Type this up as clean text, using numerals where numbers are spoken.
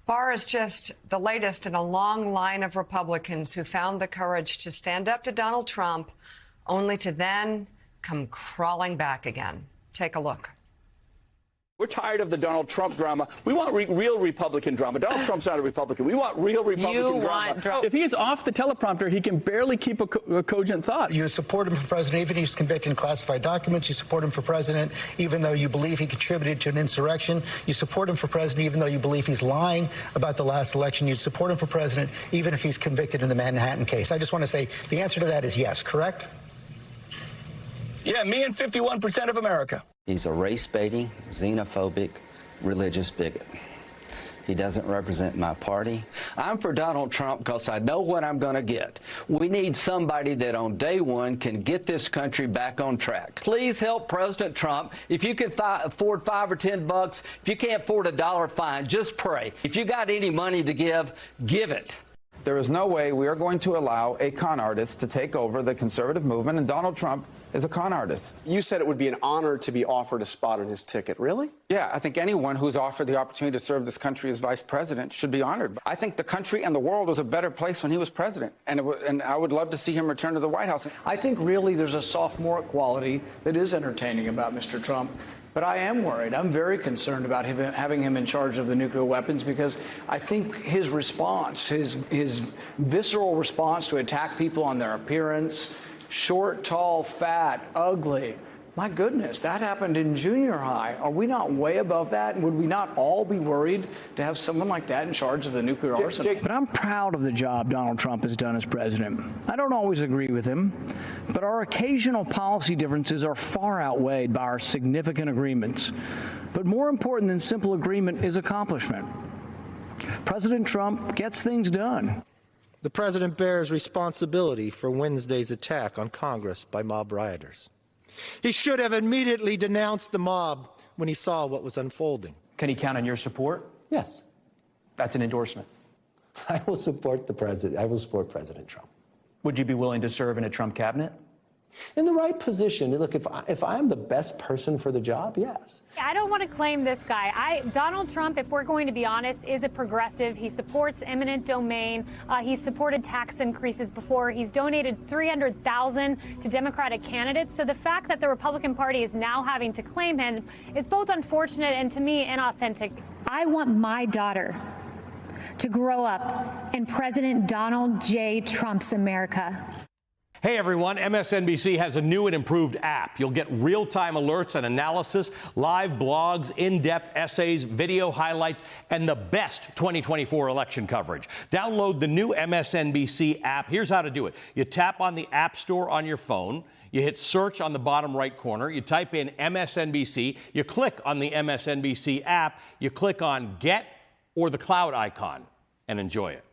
Barr is just the latest in a long line of Republicans who found the courage to stand up to Donald Trump, only to then come crawling back again. Take a look. We're tired of the Donald Trump drama. We want real Republican drama. Donald Trump's not a Republican. We want real Republican drama. If he's off the teleprompter, he can barely keep a cogent thought. You support him for president even if he's convicted in classified documents. You support him for president even though you believe he contributed to an insurrection. You support him for president even though you believe he's lying about the last election. You support him for president even if he's convicted in the Manhattan case. I just want to say the answer to that is yes, correct? Yeah, me and 51% of America. He's a race-baiting, xenophobic, religious bigot. He doesn't represent my party. I'm for Donald Trump because I know what I'm going to get. We need somebody that on day one can get this country back on track. Please help President Trump. If you can afford $5 or $10, if you can't afford $1, fine, just pray. If you got any money to give, give it. There is no way we are going to allow a con artist to take over the conservative movement, and Donald Trump is a con artist. You said it would be an honor to be offered a spot on his ticket. Really? Yeah, I think anyone who's offered the opportunity to serve this country as vice president should be honored. I think the country and the world was a better place when he was president, and I would love to see him return to the White House. I think really there's a sophomoric quality that is entertaining about Mr. Trump. But I am worried. I'm very concerned about having him in charge of the nuclear weapons because I think his response, his visceral response to attack people on their appearance, short, tall, fat, ugly. My goodness, that happened in junior high. Are we not way above that? And would we not all be worried to have someone like that in charge of the nuclear arsenal? But I'm proud of the job Donald Trump has done as president. I don't always agree with him, but our occasional policy differences are far outweighed by our significant agreements. But more important than simple agreement is accomplishment. President Trump gets things done. The president bears responsibility for Wednesday's attack on Congress by mob rioters. He should have immediately denounced the mob when he saw what was unfolding. Can he count on your support? Yes. That's an endorsement. I will support the president. I will support President Trump. Would you be willing to serve in a Trump cabinet? In the right position. Look, if I'm the best person for the job, yes. I don't want to claim this guy. Donald Trump, if we're going to be honest, is a progressive. He supports eminent domain. He's supported tax increases before. He's donated $300,000 to Democratic candidates. So the fact that the Republican Party is now having to claim him is both unfortunate and, to me, inauthentic. I want my daughter to grow up in President Donald J. Trump's America. Hey everyone, MSNBC has a new and improved app. You'll get real-time alerts and analysis, live blogs, in-depth essays, video highlights, and the best 2024 election coverage. Download the new MSNBC app. Here's how to do it. You tap on the App Store on your phone. You hit search on the bottom right corner. You type in MSNBC. You click on the MSNBC app. You click on Get or the cloud icon and enjoy it.